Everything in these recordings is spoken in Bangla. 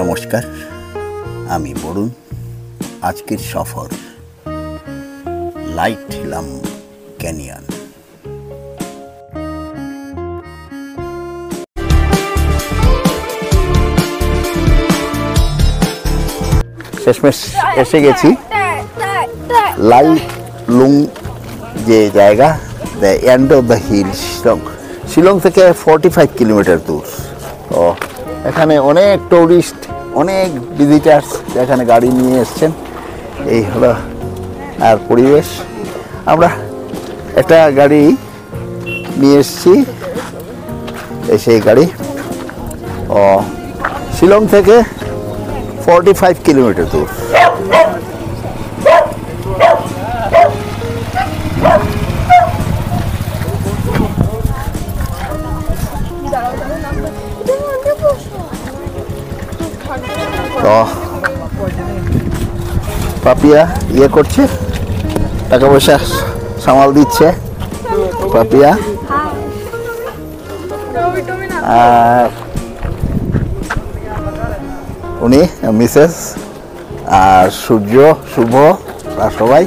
নমস্কার, আমি বরুণ। আজকের সফর লাইটলাম ক্যানিয়ন। শেষমেশ এসে গেছি লাইটলুং যে জায়গা, the end of the hill, Shillong থেকে 45 কিলোমিটার দূর। তো এখানে অনেক টুরিস্ট, অনেক ভিজিটার্স এখানে গাড়ি নিয়ে এসছেন। এই হলো আর পরিবেশ। আমরা একটা গাড়ি নিয়ে এসছি, সেই গাড়ি শিলং থেকে 45 কিলোমিটার দূর। তো পাপিয়া করছে, টাকা পয়সা সামাল দিচ্ছে পাপিয়া। আর উনি মিসেস আর সূর্য, শুভ আর সবাই।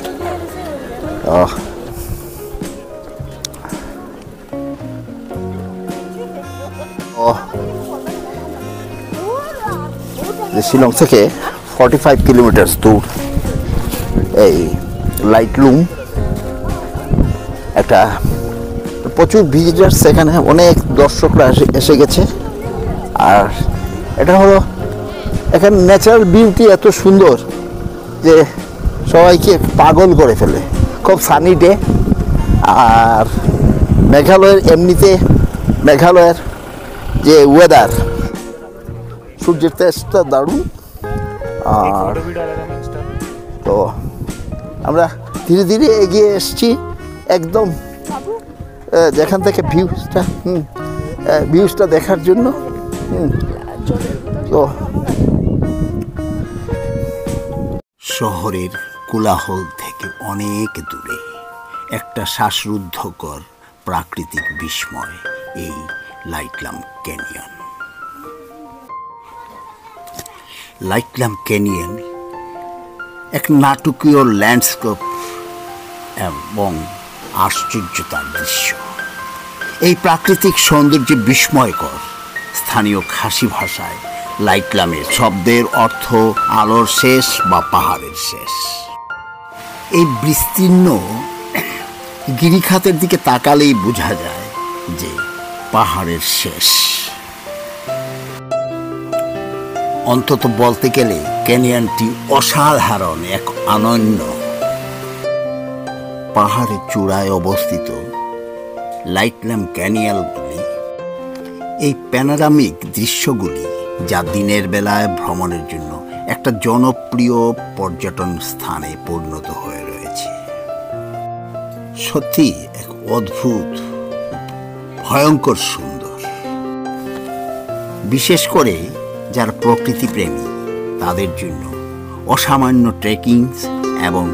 শিলং থেকে 45 কিলোমিটার দূর এই লাইটলুং একটা প্রচুর ভিজিটার্স, এখানে অনেক দর্শকরা এসে গেছে। আর এটা হলো এখানে ন্যাচারাল বিউটি এত সুন্দর যে সবাইকে পাগল করে ফেলে। খুব সানি ডে। আর মেঘালয়ের এমনিতে মেঘালয়ের যে ওয়েদার, সূর্যের তেজটা দারুণ। আর তো আমরা ধীরে ধীরে এগিয়ে এসছি একদম যেখান থেকে ভিউজটা দেখার জন্য। তো শহরের কোলাহল থেকে অনেক দূরে একটা শ্বাসরুদ্ধকর প্রাকৃতিক বিস্ময় এই লাইটলাম ক্যানিয়ন। লাইটলাম ক্যানিয়ন এক নাটকীয় ল্যান্ডস্কেপ এবং আশ্চর্যতার দৃশ্য। এই প্রাকৃতিক সৌন্দর্য বিস্ময়কর। স্থানীয় খাসি ভাষায় লাইটলামের শব্দের অর্থ আলোর শেষ বা পাহাড়ের শেষ। এই বিস্তীর্ণ গিরিখাতের দিকে তাকালেই বোঝা যায় যে পাহাড়ের শেষ। অন্তত বলতে গেলে ক্যানিয়নটি অসাধারণ, এক অনন্য। পাহাড়ের চূড়ায় অবস্থিত লাইটলাম ক্যানিয়নগুলি, এই প্যানোরামিক দৃশ্যগুলি যা দিনের বেলায় ভ্রমণের জন্য একটা জনপ্রিয় পর্যটন স্থানে পরিণত হয়ে রয়েছে। সত্যি এক অদ্ভুত, ভয়ঙ্কর সুন্দর। বিশেষ করে যারা প্রকৃতিপ্রেমী তাদের জন্য অসামান্য ট্রেকিং এবং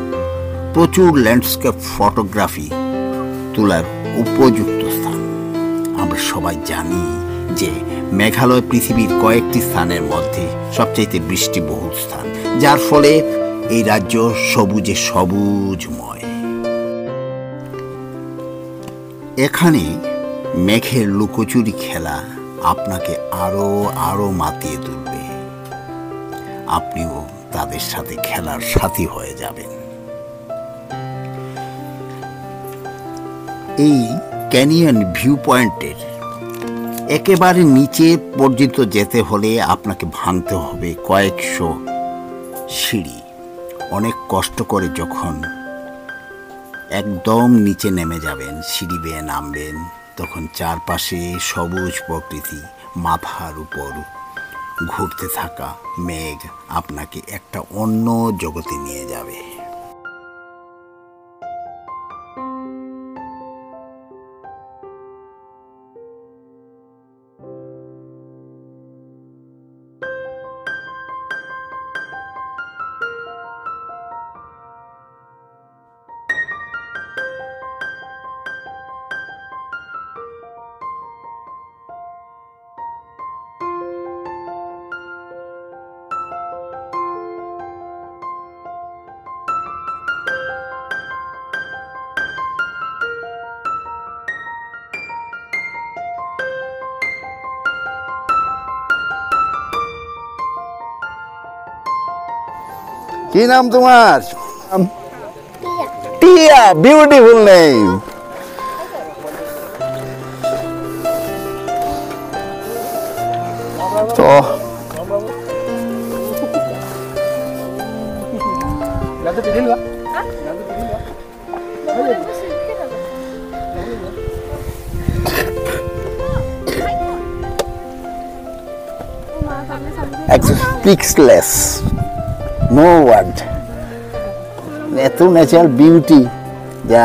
প্রচুর ল্যান্ডস্কেপ ফটোগ্রাফি তোলার উপযুক্ত স্থান। আমরা সবাই জানি যে মেঘালয় পৃথিবীর কয়েকটি স্থানের মধ্যে সবচেয়ে বৃষ্টিবহুল স্থান, যার ফলে এই রাজ্য সবুজে সবুজময়। এখানে মেঘের লুকোচুরি খেলা আপনাকে আরো মাতিয়ে তুলবে। আপনিও তাদের সাথে খেলার সাথী হয়ে যাবেন। এই ক্যানিয়ন ভিউ পয়েন্টের একেবারে নিচে পর্যন্ত যেতে হলে আপনাকে ভাঙতে হবে কয়েকশো সিঁড়ি। অনেক কষ্ট করে যখন একদম নিচে নেমে যাবেন, সিঁড়ি বেয়ে নামবেন, তখন চারপাশে সবুজ প্রকৃতি, মাথার উপর ঘুরতে থাকা মেঘ আপনাকে একটা অন্য জগতে নিয়ে যাবে। কি নাম তোমার? টিয়া, বিউটিফুল নেম। তো speechless, no word, এত ন্যাচারাল বিউটি যা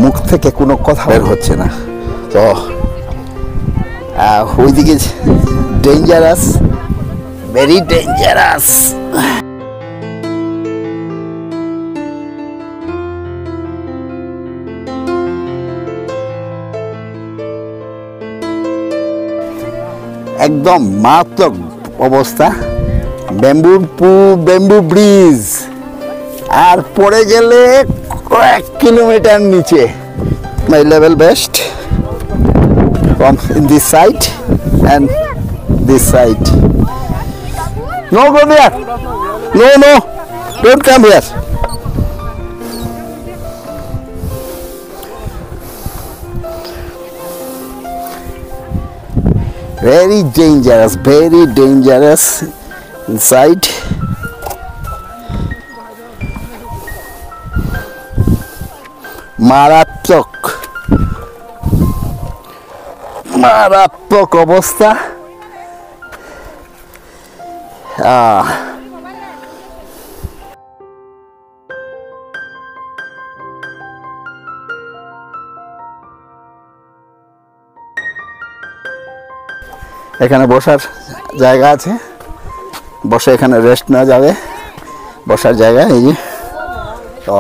মুখ থেকে কোনো কথা বের হচ্ছে না। তো ওইদিকে ডেঞ্জারাস, ভেরি ডেঞ্জারাস। একদম মারাত্মক অবস্থা। ব্যাম্বু ব্রিজ, আর পড়ে গেলে কয়েক কিলোমিটার নিচে। My level best from in this side and this side. No, go there. No, don't come here. Very dangerous inside. মারাত্মক অবস্থা। এখানে বসার জায়গা আছে, বসে এখানে রেস্ট নেওয়া যাবে, বসার জায়গা এই যে। তো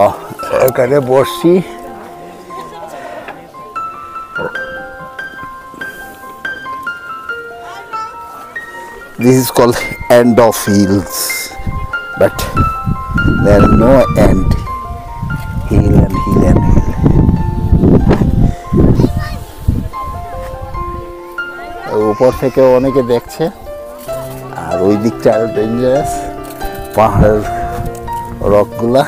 এখানে বসছি। This is called end of hills, but there is no end. Hill and hill and hill. উপর থেকে অনেকে দেখছে, আর ওই দিকটা আরো ডেঞ্জারাস, পাহাড়ের রকগুলা।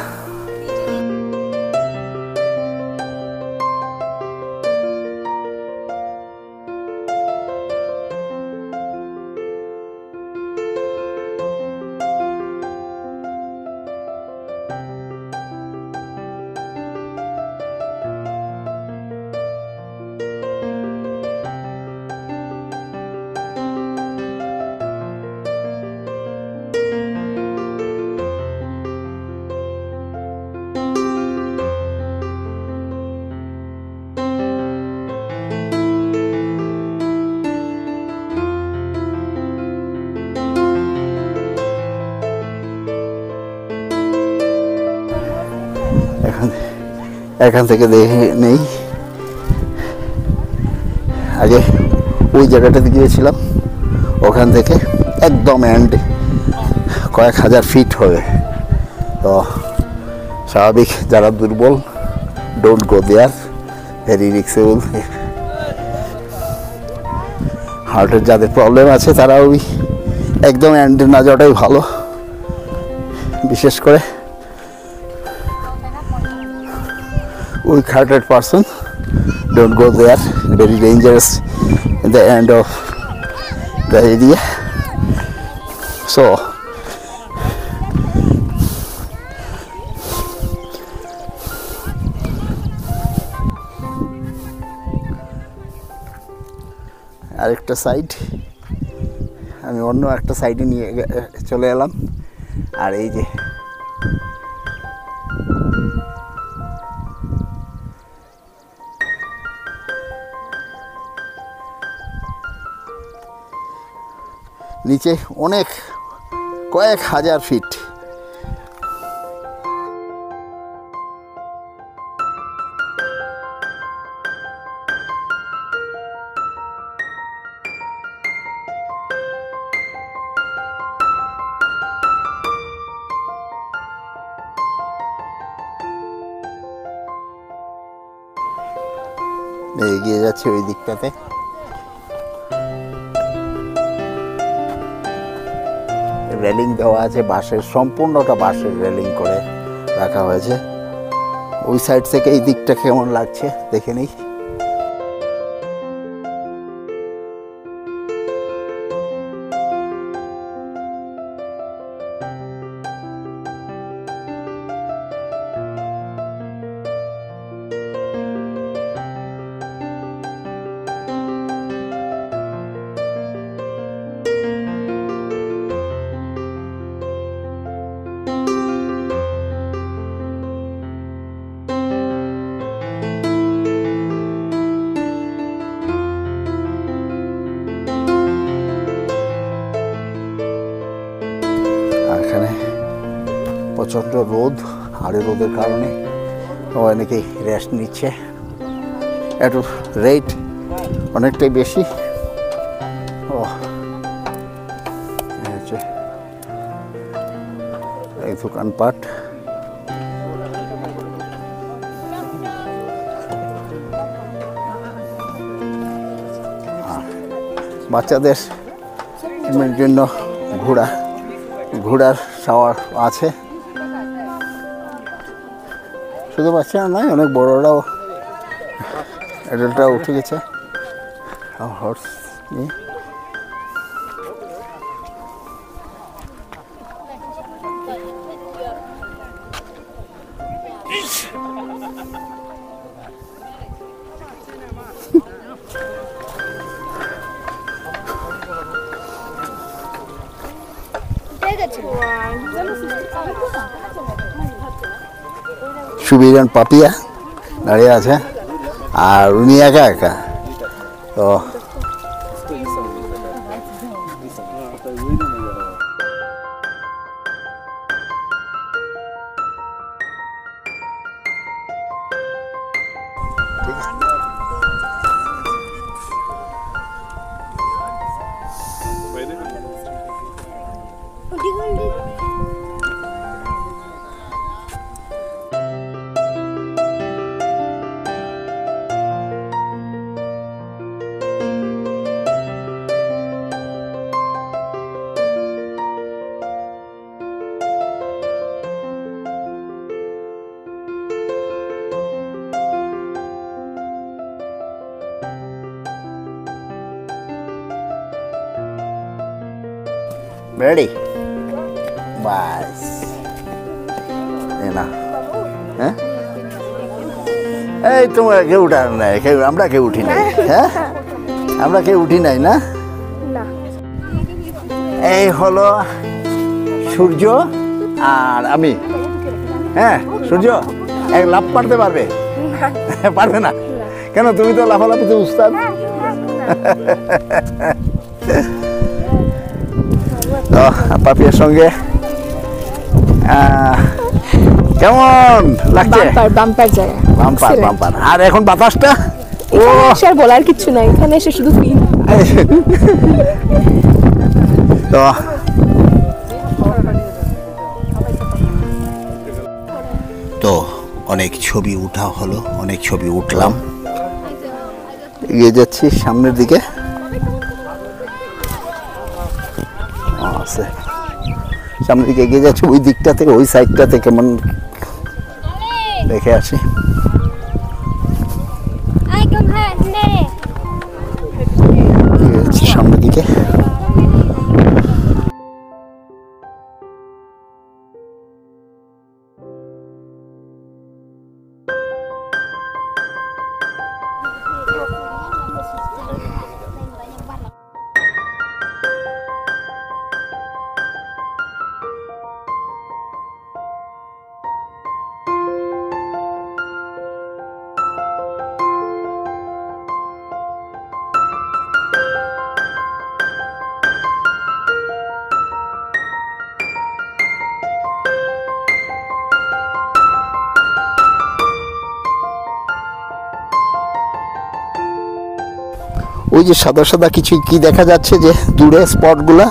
এখান থেকে দেখে নেই, আগে ওই জায়গাটাতে গিয়েছিলাম, ওখান থেকে একদম এন্ড কয়েক হাজার ফিট হবে। তো স্বাভাবিক, যারা দুর্বল, ডোন্ট গো দেয়ার, ভেরি রিস্কেবল। হার্টের যাদের প্রবলেম আছে তারা ওই একদম এন্ডে না যাওয়াটাই ভালো। বিশেষ করে weak-hearted person, don't go there, very dangerous in the end of the area. So আরেকটা সাইড, আমি অন্য একটা সাইডে নিয়ে চলে এলাম। আর এই যে নিচে অনেক কয়েক হাজার ফিট। এগিয়ে যাচ্ছে ওই দিকটাতে। রেলিং দেওয়া আছে, বাঁশের, সম্পূর্ণটা বাঁশের রেলিং করে রাখা হয়েছে। ওই সাইড থেকে এই দিকটা কেমন লাগছে দেখে নিই। এখানে প্রচণ্ড রোদ, আর এই রোদের কারণে অনেকেই রেস্ট নিচ্ছে। একটু রেট অনেকটাই বেশি। ও হচ্ছে এই দোকানপাট। বাচ্চাদের জন্য ঘোড়ার শাওয়ার আছে। শুধু বাচ্চারা নয়, অনেক বড়রাও, অ্যাডাল্টরাও উঠে গেছে হর্স নিয়ে। সুবিরান পাপিয়া দাঁড়িয়ে আছে, আর উনি একা একা। তো রেডি, বাস না। হ্যাঁ, এই তোমরা কেউ উঠার নাই, আমরা কেউ উঠি নাই। হ্যাঁ, আমরা কেউ উঠি নাই না। এই হলো সূর্য আর আমি। হ্যাঁ, সূর্য এক লাফ মারতে পারবে? পারবে না কেন? তুমি তো লাফালাফিতে উস্তাদ। পাপিয়ার সঙ্গে কেমন লাগছে? বাম্পার জায়গা, বাম্পার। আর এখন বাতাসটা, ও আর বলার কিছু নাই, এখানে এসে শুধু ফিল। তো অনেক ছবি উঠা হলো, অনেক ছবি উঠলাম। এগিয়ে যাচ্ছি সামনের দিকে। সামনের দিকে এগিয়ে যাচ্ছে, ওই দিকটা থেকে, ওই সাইডটা থেকে কেমন দেখে আসি। সামনের দিকে ওই যে সাদা সাদা কিছু কি দেখা যাচ্ছে যে দূরে স্পটগুলা,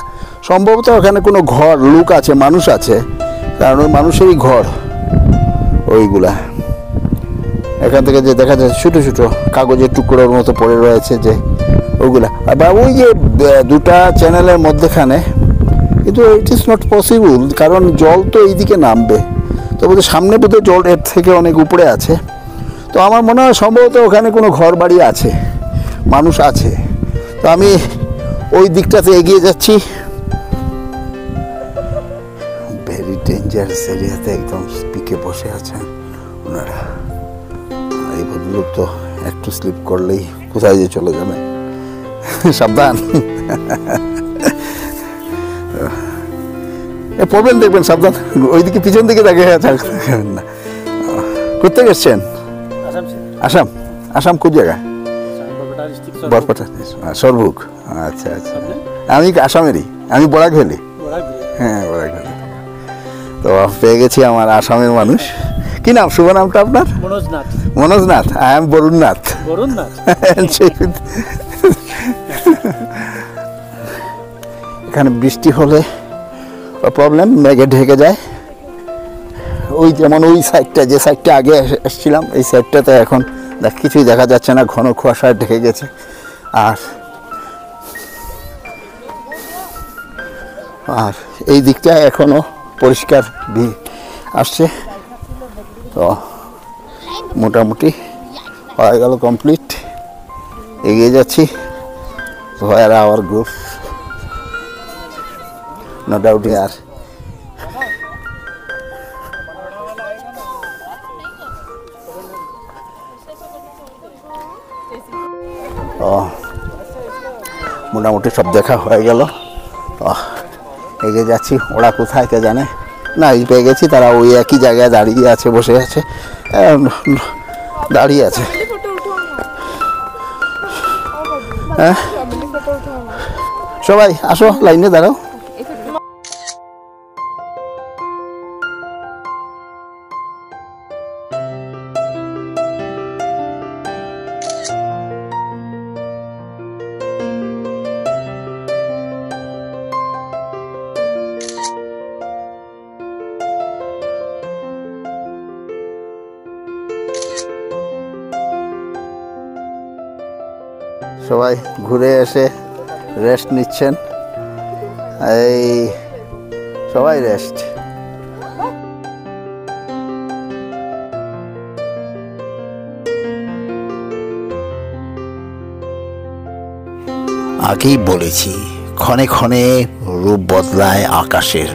সম্ভবত ওখানে কোনো ঘর, লোক আছে, মানুষ আছে, কারণ ওই মানুষেরই ঘর ওইগুলা। এখান থেকে যে দেখা যাচ্ছে ছোটো ছোটো কাগজের টুকরোর মতো পড়ে রয়েছে যে ওইগুলা। আবার ওই যে দুটা চ্যানেলের মধ্যেখানে কিন্তু ইট ইজ নট পসিবল, কারণ জল তো এইদিকে নামবে, তো বোধহয় সামনে বোধহয় জল এর থেকে অনেক উপরে আছে। তো আমার মনে হয় সম্ভবত ওখানে কোনো ঘর বাড়ি আছে, মানুষ আছে। তো আমি ওই দিকটাতে এগিয়ে যাচ্ছি। ভেরি ডেঞ্জারাস এরিয়াতে একদম পিকে বসে আছেন ওনারা। এই ভদ্রলোক তো একটু স্লিপ করলেই কোথায় যে চলে যাবেন। সাবধান, পড়বেন, দেখবেন, সাবধান। ওইদিকে পিছন দিকে দেখে না। কোথেকে এসছেন? আসাম। আসাম কোন জায়গা? বরপেটা, সরভুগ। আচ্ছা আচ্ছা, আমি আসামেরই, আমি বরাক ভ্যালি। হ্যাঁ, বরাক ভ্যালি। তো পেয়ে গেছি আমার আসামের মানুষ। কি নাম, শুভ নামটা আপনার? মনোজনাথ। I am Barunnath. এখানে বৃষ্টি হলে প্রবলেম, মেঘে ঢেকে যায়। ওই যেমন ওই সাইডটা, যে সাইডটা আগে এসেছিলাম, এই সাইডটাতে এখন কিছুই দেখা যাচ্ছে না, ঘন কুয়াশায় ঢেকে গেছে। আর এই দিকটা এখনো পরিষ্কার আসছে। তো মোটামুটি হয়ে গেল, কমপ্লিট। এগিয়ে যাচ্ছি। হোয়ার আওয়ার গ্রুপ, নো ডাউট। আর মোটামুটি সব দেখা হয়ে গেল। এগিয়ে যাচ্ছি। ওরা কোথায় কে জানে না, এই পেয়ে গেছি। তারা ওই একই জায়গায় দাঁড়িয়ে আছে, বসে আছে, দাঁড়িয়ে আছে। হ্যাঁ, সবাই আসো, লাইনে দাঁড়াও। সবাই ঘুরে এসে রেস্ট নিচ্ছেন। এই সবাই রেস্ট। আগেই বলেছি, ক্ষণে ক্ষণে রূপ বদলায় আকাশের,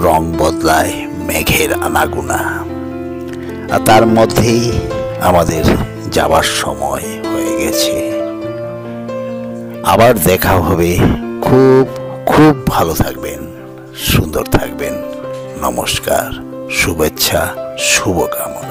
রং বদলায় মেঘের আনাগোনা। আর তার মধ্যেই আমাদের যাবার সময় হয়ে গেছে। আবার দেখা হবে। খুব খুব ভালো থাকবেন, সুন্দর থাকবেন। নমস্কার, শুভেচ্ছা, শুভকামনা।